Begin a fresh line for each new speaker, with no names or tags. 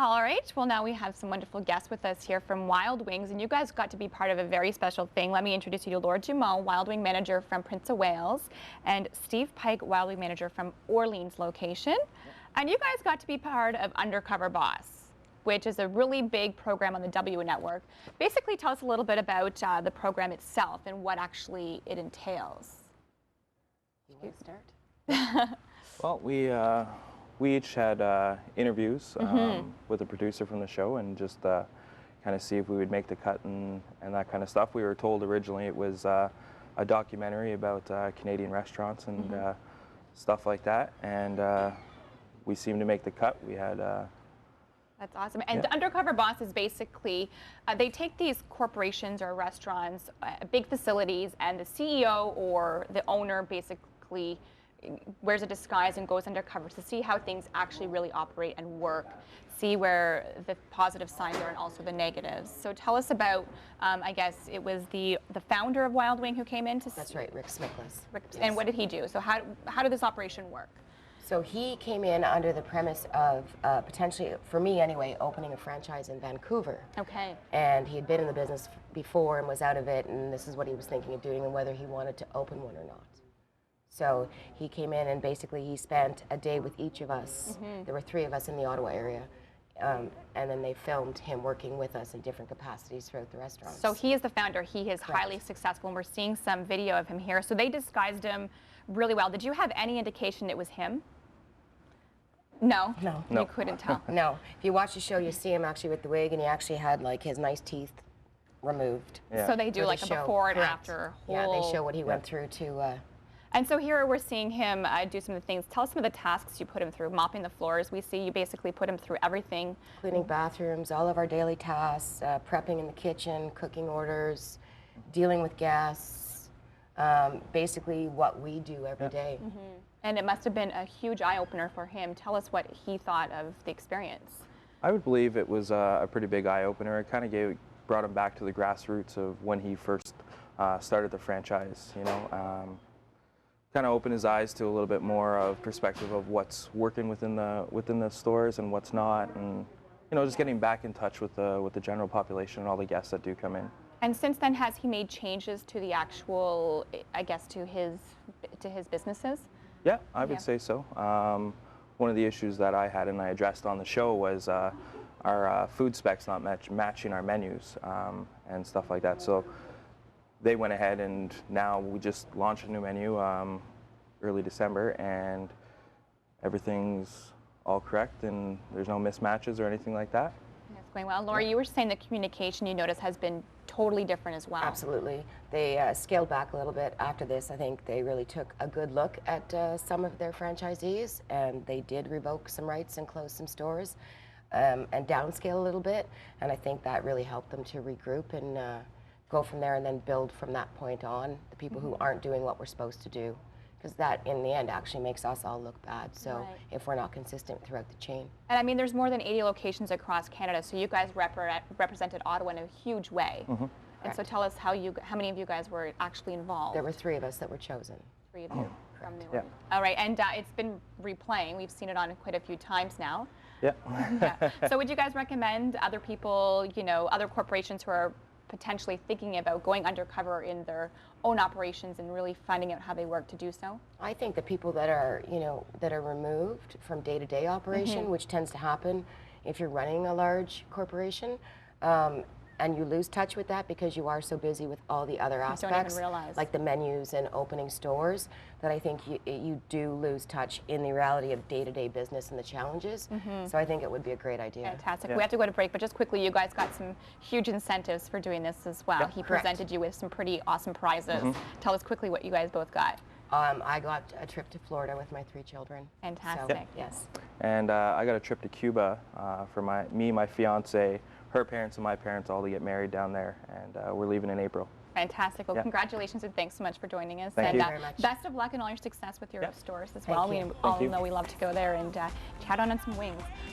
All right, well now we have some wonderful guests with us here from Wild Wings, and you guys got to be part of a very special thing. Let me introduce you to Lord Dumont, Wild Wing Manager from Prince of Wales, and Steve Pike, Wild Wing Manager from Orleans location. And you guys got to be part of Undercover Boss, which is a really big program on the W Network. Basically tell us a little bit about the program itself and what actually it entails.
You want to start?
Well, we each had interviews with a producer from the show and just kind of see if we would make the cut and that kind of stuff. We were told originally it was a documentary about Canadian restaurants and stuff like that, and we seemed to make the cut. We had
That's awesome. And the Undercover Boss is basically, they take these corporations or restaurants, big facilities, and the CEO or the owner basically wears a disguise and goes undercover to see how things actually really operate and work, see where the positive signs are and also the negatives. So tell us about, I guess it was the founder of Wild Wing who came in to...
That's right, Rick Smickless.
Yes. And what did he do? So how did this operation work?
So he came in under the premise of potentially, for me anyway, opening a franchise in Vancouver.
Okay.
And he had been in the business before and was out of it, and this is what he was thinking of doing and whether he wanted to open one or not. So he came in and basically he spent a day with each of us. There were 3 of us in the Ottawa area. And then they filmed him working with us in different capacities throughout the restaurant.
So he is the founder. He is
Correct.
highly successful, and we're seeing some video of him here. So they disguised him really well. Did you have any indication it was him? No?
No.
You couldn't tell?
No. If you watch the show, you see him actually with the wig, and he actually had like his nice teeth removed.
Yeah.
So they do like a
show.
before and
Correct.
after.
Yeah, they show what he went through to...
And so here we're seeing him do some of the things. Tell us some of the tasks you put him through. Mopping the floors. We see you basically put him through everything.
Cleaning bathrooms, all of our daily tasks, prepping in the kitchen, cooking orders, dealing with guests, basically what we do every day.
And it must have been a huge eye-opener for him. Tell us what he thought of the experience.
I would believe it was a pretty big eye-opener. It kind of brought him back to the grassroots of when he first started the franchise, you know. Kind of opened his eyes to a little bit more of perspective of what's working within the stores and what's not, and you know, just getting back in touch with the general population and all the guests that do come in.
And since then, has he made changes to the actual, I guess, to his businesses?
Yeah, I would say so. One of the issues that I had and I addressed on the show was our food specs not matching our menus and stuff like that. So they went ahead and now we just launched a new menu early December, and everything's all correct and there's no mismatches or anything like that.
That's going well. Laura, you were saying the communication you notice has been totally different as well.
Absolutely. They scaled back a little bit after this. I think they really took a good look at some of their franchisees, and they did revoke some rights and close some stores and downscale a little bit, and I think that really helped them to regroup and go from there and then build from that point on the people who aren't doing what we're supposed to do, because that in the end actually makes us all look bad, so if we're not consistent throughout the chain.
And I mean, there's more than 80 locations across Canada, so you guys represented Ottawa in a huge way. And so tell us how many of you guys were actually involved?
There were 3 of us that were chosen.
3 of you from New Orleans. All right, and it's been replaying. We've seen it on quite a few times now.
Yeah.
So would you guys recommend other people, you know, other corporations who are potentially thinking about going undercover in their own operations and really finding out how they work to do so?
I think the people that are, you know, that are removed from day-to-day operation, which tends to happen if you're running a large corporation, and you lose touch with that because you are so busy with all the other aspects,
don't even realize.
like the menus and opening stores, that I think you do lose touch in the reality of day-to-day business and the challenges. So I think it would be a great idea.
Fantastic. We have to go to break, but just quickly, you guys got some huge incentives for doing this as well. He presented you with some pretty awesome prizes. Tell us quickly what you guys both got.
I got a trip to Florida with my 3 children.
Fantastic.
So, yes.
And I got a trip to Cuba for me, my fiance, her parents, and my parents all to get married down there, and we're leaving in April.
Fantastic. Well, congratulations and thanks so much for joining us.
Thank
and
you
very much.
Best of luck and all your success with your stores as well.
Thank you.
We all know we love to go there and chat on some wings.